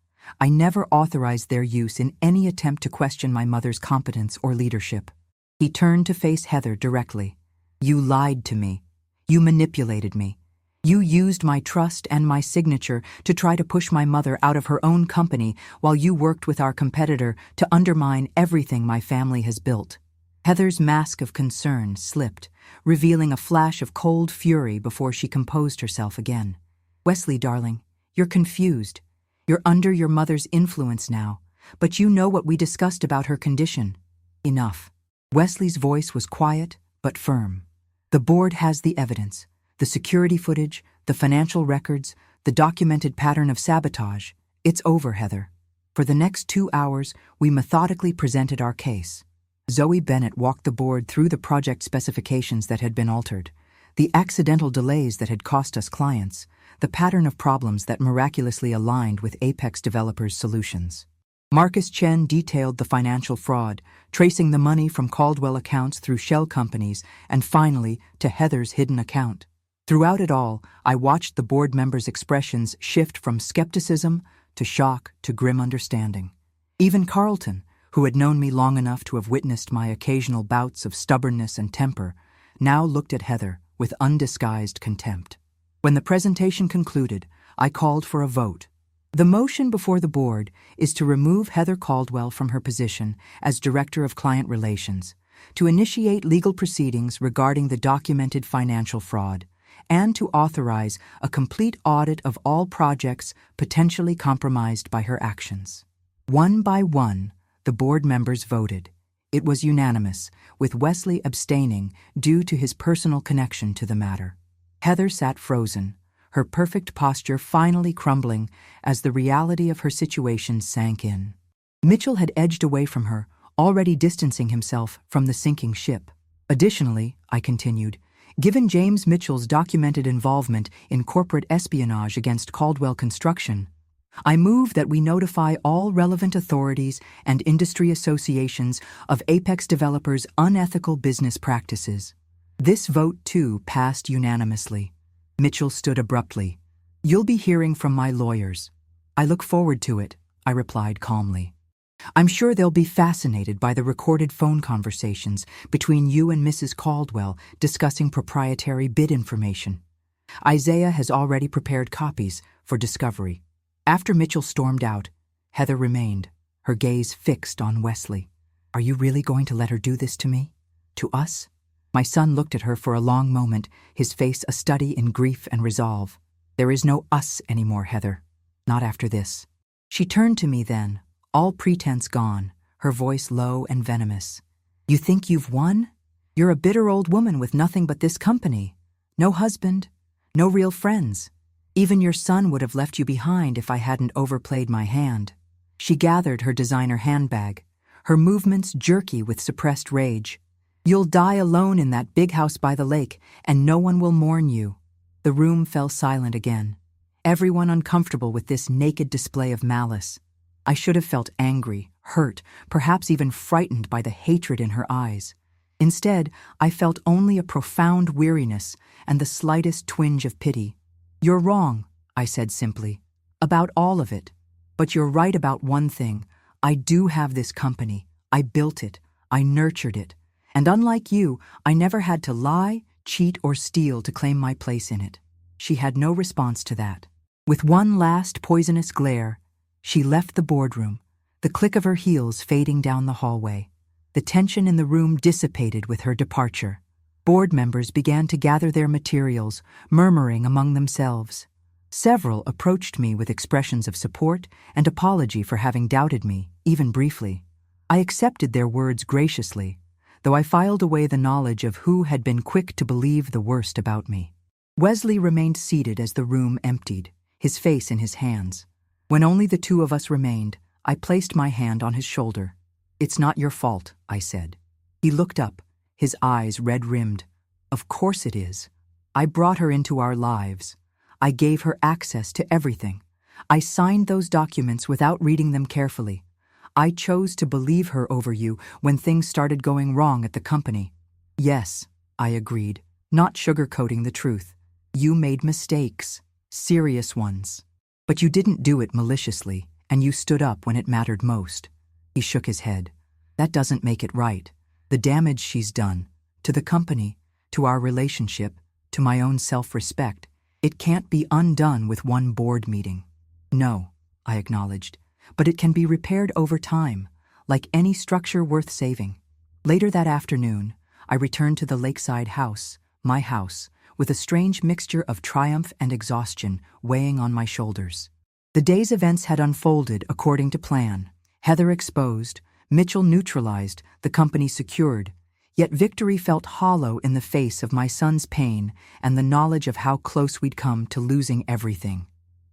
I never authorized their use in any attempt to question my mother's competence or leadership. He turned to face Heather directly. You lied to me. You manipulated me. You used my trust and my signature to try to push my mother out of her own company while you worked with our competitor to undermine everything my family has built. Heather's mask of concern slipped, revealing a flash of cold fury before she composed herself again. Wesley, darling, you're confused. You're under your mother's influence now, but you know what we discussed about her condition. Enough. Wesley's voice was quiet but firm. The board has the evidence. The security footage, the financial records, the documented pattern of sabotage. It's over, Heather. For the next 2 hours, we methodically presented our case. Zoe Bennett walked the board through the project specifications that had been altered, the accidental delays that had cost us clients, the pattern of problems that miraculously aligned with Apex developers' solutions. Marcus Chen detailed the financial fraud, tracing the money from Caldwell accounts through shell companies and finally to Heather's hidden account. Throughout it all, I watched the board members' expressions shift from skepticism to shock to grim understanding. Even Carlton, who had known me long enough to have witnessed my occasional bouts of stubbornness and temper, now looked at Heather with undisguised contempt. When the presentation concluded, I called for a vote. The motion before the board is to remove Heather Caldwell from her position as Director of Client Relations, to initiate legal proceedings regarding the documented financial fraud, and to authorize a complete audit of all projects potentially compromised by her actions. One by one, the board members voted. It was unanimous, with Wesley abstaining due to his personal connection to the matter. Heather sat frozen, her perfect posture finally crumbling as the reality of her situation sank in. Mitchell had edged away from her, already distancing himself from the sinking ship. Additionally, I continued, given James Mitchell's documented involvement in corporate espionage against Caldwell Construction, I move that we notify all relevant authorities and industry associations of Apex developers' unethical business practices. This vote, too, passed unanimously. Mitchell stood abruptly. You'll be hearing from my lawyers. I look forward to it, I replied calmly. I'm sure they'll be fascinated by the recorded phone conversations between you and Mrs. Caldwell discussing proprietary bid information. Isaiah has already prepared copies for discovery. After Mitchell stormed out, Heather remained, her gaze fixed on Wesley. Are you really going to let her do this to me? To us? My son looked at her for a long moment, his face a study in grief and resolve. There is no us anymore, Heather. Not after this. She turned to me then, all pretense gone, her voice low and venomous. You think you've won? You're a bitter old woman with nothing but this company. No husband, no real friends. Even your son would have left you behind if I hadn't overplayed my hand. She gathered her designer handbag, her movements jerky with suppressed rage. You'll die alone in that big house by the lake, and no one will mourn you. The room fell silent again, everyone uncomfortable with this naked display of malice. I should have felt angry, hurt, perhaps even frightened by the hatred in her eyes. Instead, I felt only a profound weariness and the slightest twinge of pity. You're wrong, I said simply, about all of it. But you're right about one thing. I do have this company. I built it. I nurtured it. And unlike you, I never had to lie, cheat, or steal to claim my place in it. She had no response to that. With one last poisonous glare, she left the boardroom, the click of her heels fading down the hallway. The tension in the room dissipated with her departure. Board members began to gather their materials, murmuring among themselves. Several approached me with expressions of support and apology for having doubted me, even briefly. I accepted their words graciously, though I filed away the knowledge of who had been quick to believe the worst about me. Wesley remained seated as the room emptied, his face in his hands. When only the two of us remained, I placed my hand on his shoulder. It's not your fault, I said. He looked up, his eyes red-rimmed. Of course it is. I brought her into our lives. I gave her access to everything. I signed those documents without reading them carefully. I chose to believe her over you when things started going wrong at the company. Yes, I agreed, not sugarcoating the truth. You made mistakes, serious ones. But you didn't do it maliciously, and you stood up when it mattered most. He shook his head. That doesn't make it right. The damage she's done, to the company, to our relationship, to my own self-respect, It can't be undone with one board meeting. No, I acknowledged, but it can be repaired over time, like any structure worth saving. Later that afternoon, I returned to the lakeside house, my house, with a strange mixture of triumph and exhaustion weighing on my shoulders. The day's events had unfolded according to plan. Heather exposed, Mitchell neutralized, the company secured. Yet victory felt hollow in the face of my son's pain and the knowledge of how close we'd come to losing everything.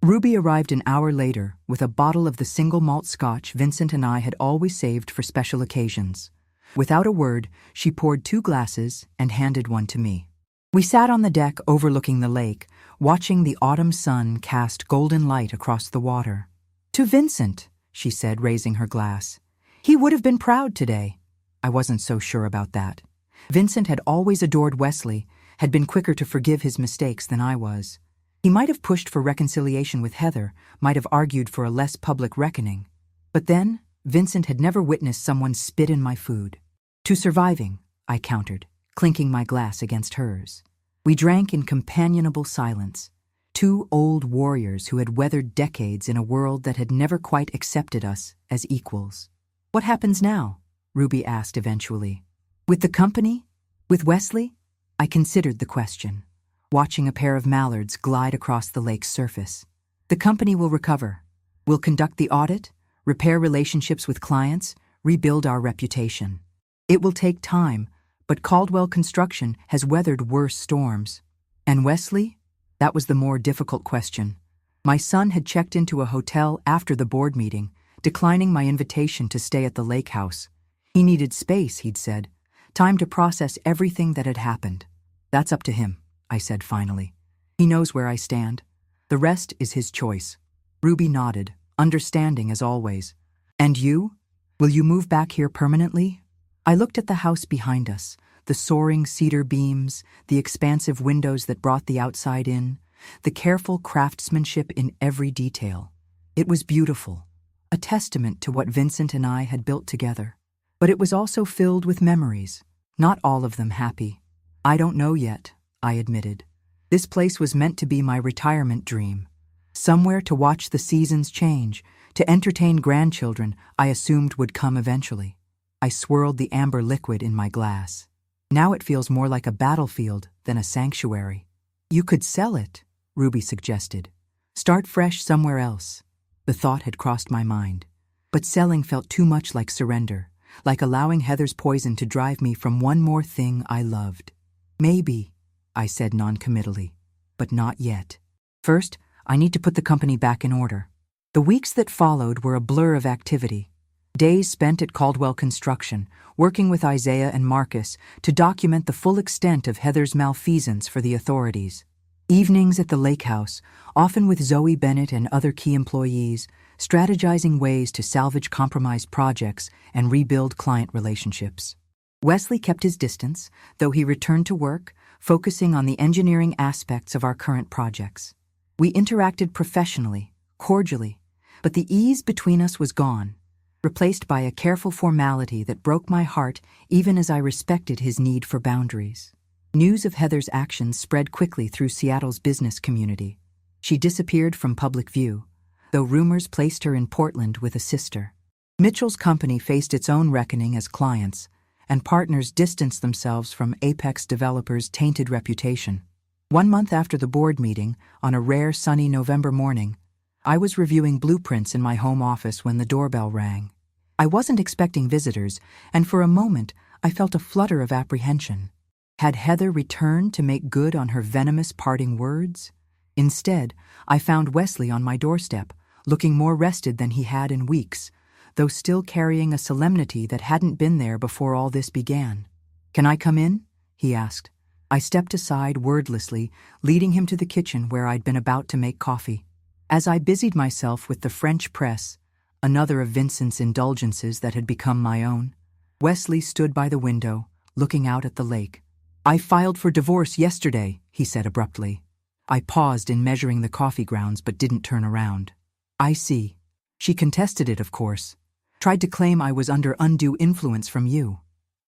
Ruby arrived an hour later with a bottle of the single malt scotch Vincent and I had always saved for special occasions. Without a word, she poured 2 glasses and handed one to me. We sat on the deck overlooking the lake, watching the autumn sun cast golden light across the water. "To Vincent," she said, raising her glass. "He would have been proud today." I wasn't so sure about that. Vincent had always adored Wesley, had been quicker to forgive his mistakes than I was. He might have pushed for reconciliation with Heather, might have argued for a less public reckoning. But then, Vincent had never witnessed someone spit in my food. "To surviving," I countered, clinking my glass against hers. We drank in companionable silence, 2 old warriors who had weathered decades in a world that had never quite accepted us as equals. "What happens now?" Ruby asked eventually. "With the company? With Wesley?" I considered the question, watching a pair of mallards glide across the lake's surface. "The company will recover. We'll conduct the audit, repair relationships with clients, rebuild our reputation. It will take time, but Caldwell Construction has weathered worse storms." "And Wesley?" That was the more difficult question. My son had checked into a hotel after the board meeting, declining my invitation to stay at the lake house. He needed space, he'd said. Time to process everything that had happened. "That's up to him," I said finally. "He knows where I stand. The rest is his choice." Ruby nodded, understanding as always. "And you? Will you move back here permanently?" I looked at the house behind us, the soaring cedar beams, the expansive windows that brought the outside in, the careful craftsmanship in every detail. It was beautiful, a testament to what Vincent and I had built together. But it was also filled with memories, not all of them happy. "I don't know yet," I admitted. This place was meant to be my retirement dream. Somewhere to watch the seasons change, to entertain grandchildren I assumed would come eventually. I swirled the amber liquid in my glass. "Now it feels more like a battlefield than a sanctuary." "You could sell it," Ruby suggested. "Start fresh somewhere else." The thought had crossed my mind. But selling felt too much like surrender, like allowing Heather's poison to drive me from one more thing I loved. "Maybe," I said noncommittally, "but not yet. First, I need to put the company back in order." The weeks that followed were a blur of activity. Days spent at Caldwell Construction, working with Isaiah and Marcus to document the full extent of Heather's malfeasance for the authorities. Evenings at the lake house, often with Zoe Bennett and other key employees, strategizing ways to salvage compromised projects and rebuild client relationships. Wesley kept his distance, though he returned to work, focusing on the engineering aspects of our current projects. We interacted professionally, cordially, but the ease between us was gone, replaced by a careful formality that broke my heart even as I respected his need for boundaries. News of Heather's actions spread quickly through Seattle's business community. She disappeared from public view, though rumors placed her in Portland with a sister. Mitchell's company faced its own reckoning as clients, and partners distanced themselves from Apex Developers' tainted reputation. 1 month after the board meeting, on a rare sunny November morning, I was reviewing blueprints in my home office when the doorbell rang. I wasn't expecting visitors, and for a moment I felt a flutter of apprehension. Had Heather returned to make good on her venomous parting words? Instead, I found Wesley on my doorstep, looking more rested than he had in weeks, though still carrying a solemnity that hadn't been there before all this began. "Can I come in?" he asked. I stepped aside wordlessly, leading him to the kitchen where I'd been about to make coffee. As I busied myself with the French press, another of Vincent's indulgences that had become my own, Wesley stood by the window, looking out at the lake. "I filed for divorce yesterday," he said abruptly. I paused in measuring the coffee grounds but didn't turn around. "I see. She contested it, of course. Tried to claim I was under undue influence from you."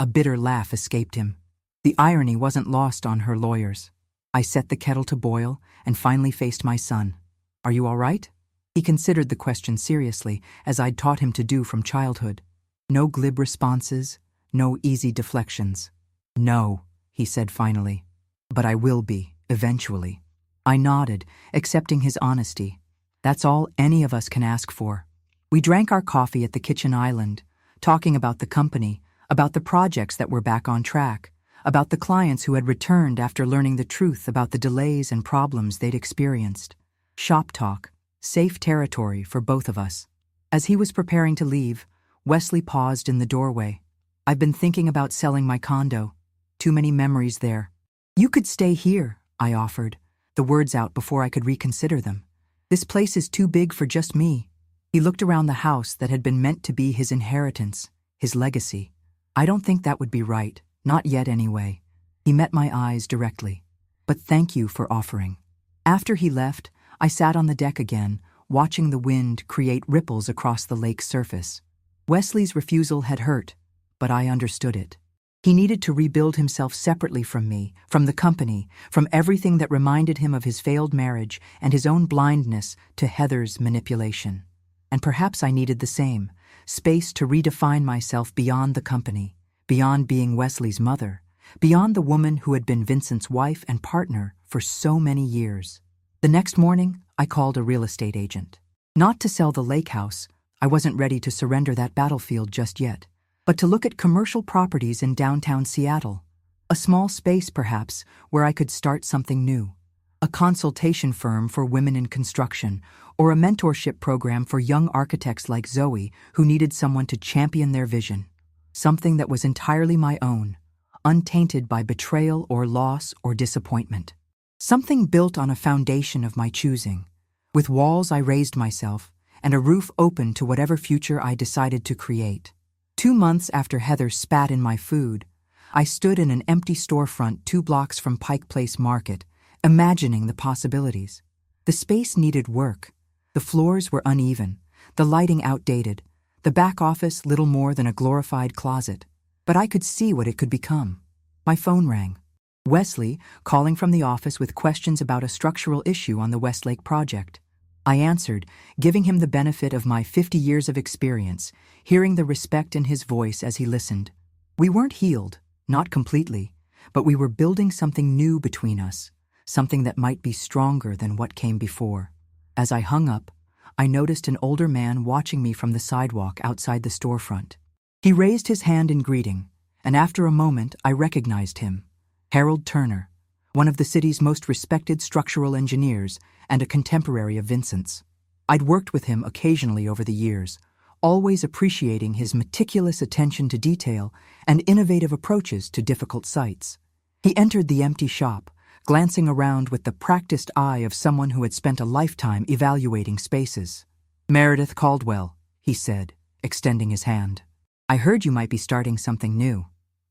A bitter laugh escaped him. The irony wasn't lost on her lawyers. I set the kettle to boil and finally faced my son. "Are you all right?" He considered the question seriously, as I'd taught him to do from childhood. No glib responses, no easy deflections. "No," he said finally. "But I will be, eventually." I nodded, accepting his honesty. That's all any of us can ask for. We drank our coffee at the kitchen island, talking about the company, about the projects that were back on track, about the clients who had returned after learning the truth about the delays and problems they'd experienced. Shop talk, safe territory for both of us. As he was preparing to leave, Wesley paused in the doorway. "I've been thinking about selling my condo. Too many memories there." "You could stay here," I offered, the words out before I could reconsider them. "This place is too big for just me." He looked around the house that had been meant to be his inheritance, his legacy. "I don't think that would be right, not yet anyway." He met my eyes directly. "But thank you for offering." After he left, I sat on the deck again, watching the wind create ripples across the lake's surface. Wesley's refusal had hurt, but I understood it. He needed to rebuild himself separately from me, from the company, from everything that reminded him of his failed marriage and his own blindness to Heather's manipulation. And perhaps I needed the same, space to redefine myself beyond the company, beyond being Wesley's mother, beyond the woman who had been Vincent's wife and partner for so many years. The next morning, I called a real estate agent. Not to sell the lake house, I wasn't ready to surrender that battlefield just yet, but to look at commercial properties in downtown Seattle. A small space, perhaps, where I could start something new. A consultation firm for women in construction, or a mentorship program for young architects like Zoe who needed someone to champion their vision. Something that was entirely my own, untainted by betrayal or loss or disappointment. Something built on a foundation of my choosing. With walls I raised myself, and a roof open to whatever future I decided to create. 2 months after Heather spat in my food, I stood in an empty storefront 2 blocks from Pike Place Market, imagining the possibilities. The space needed work. The floors were uneven, the lighting outdated, the back office little more than a glorified closet. But I could see what it could become. My phone rang. Wesley, calling from the office with questions about a structural issue on the Westlake project. I answered, giving him the benefit of my 50 years of experience, hearing the respect in his voice as he listened. We weren't healed, not completely, but we were building something new between us, something that might be stronger than what came before. As I hung up, I noticed an older man watching me from the sidewalk outside the storefront. He raised his hand in greeting, and after a moment I recognized him. Harold Turner, one of the city's most respected structural engineers and a contemporary of Vincent's. I'd worked with him occasionally over the years, always appreciating his meticulous attention to detail and innovative approaches to difficult sites. He entered the empty shop, glancing around with the practiced eye of someone who had spent a lifetime evaluating spaces. "Meredith Caldwell," he said, extending his hand. "I heard you might be starting something new."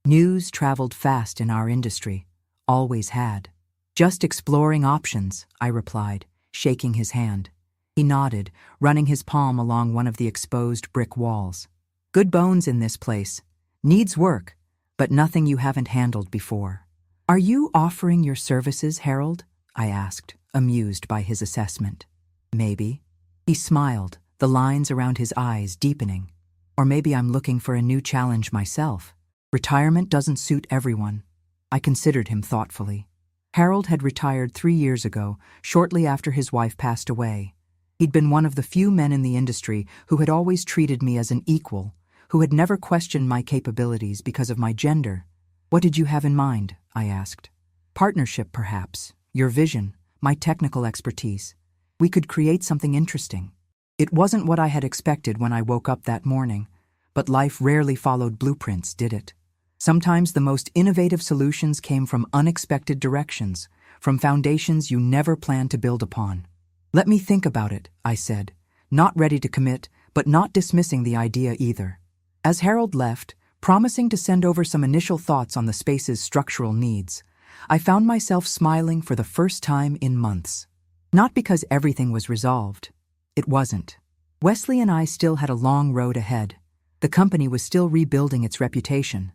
News traveled fast in our industry, always had. "Just exploring options," I replied, shaking his hand. He nodded, running his palm along one of the exposed brick walls. "Good bones in this place. Needs work, but nothing you haven't handled before." "Are you offering your services, Harold?" I asked, amused by his assessment. "Maybe." He smiled, the lines around his eyes deepening. "Or maybe I'm looking for a new challenge myself. Retirement doesn't suit everyone." I considered him thoughtfully. Harold had retired 3 years ago, shortly after his wife passed away. He'd been one of the few men in the industry who had always treated me as an equal, who had never questioned my capabilities because of my gender. "What did you have in mind?" I asked. "Partnership, perhaps. Your vision, my technical expertise. We could create something interesting." It wasn't what I had expected when I woke up that morning, but life rarely followed blueprints, did it? Sometimes the most innovative solutions came from unexpected directions, from foundations you never planned to build upon. "Let me think about it," I said, not ready to commit, but not dismissing the idea either. As Harold left, promising to send over some initial thoughts on the space's structural needs, I found myself smiling for the first time in months. Not because everything was resolved. It wasn't. Wesley and I still had a long road ahead. The company was still rebuilding its reputation.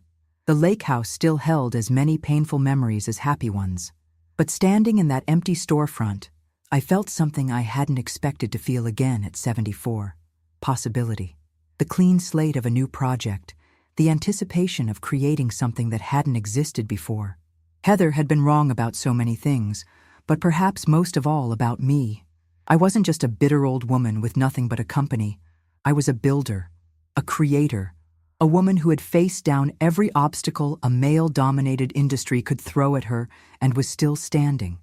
The lake house still held as many painful memories as happy ones. But standing in that empty storefront, I felt something I hadn't expected to feel again at 74. Possibility. The clean slate of a new project, the anticipation of creating something that hadn't existed before. Heather had been wrong about so many things, but perhaps most of all about me. I wasn't just a bitter old woman with nothing but a company. I was a builder, a creator, a woman who had faced down every obstacle a male-dominated industry could throw at her and was still standing.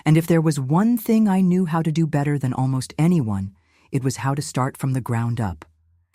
And if there was one thing I knew how to do better than almost anyone, it was how to start from the ground up,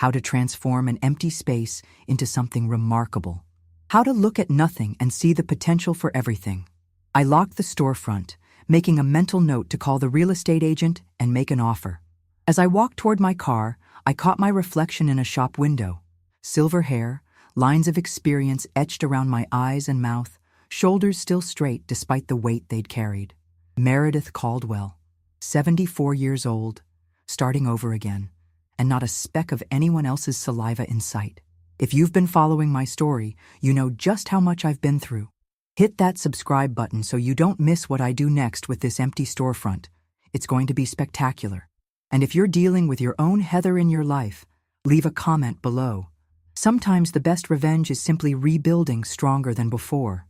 how to transform an empty space into something remarkable, how to look at nothing and see the potential for everything. I locked the storefront, making a mental note to call the real estate agent and make an offer. As I walked toward my car, I caught my reflection in a shop window. Silver hair, lines of experience etched around my eyes and mouth, shoulders still straight despite the weight they'd carried. Meredith Caldwell, 74 years old, starting over again, and not a speck of anyone else's saliva in sight. If you've been following my story, you know just how much I've been through. Hit that subscribe button so you don't miss what I do next with this empty storefront. It's going to be spectacular. And if you're dealing with your own Heather in your life, leave a comment below. Sometimes the best revenge is simply rebuilding stronger than before.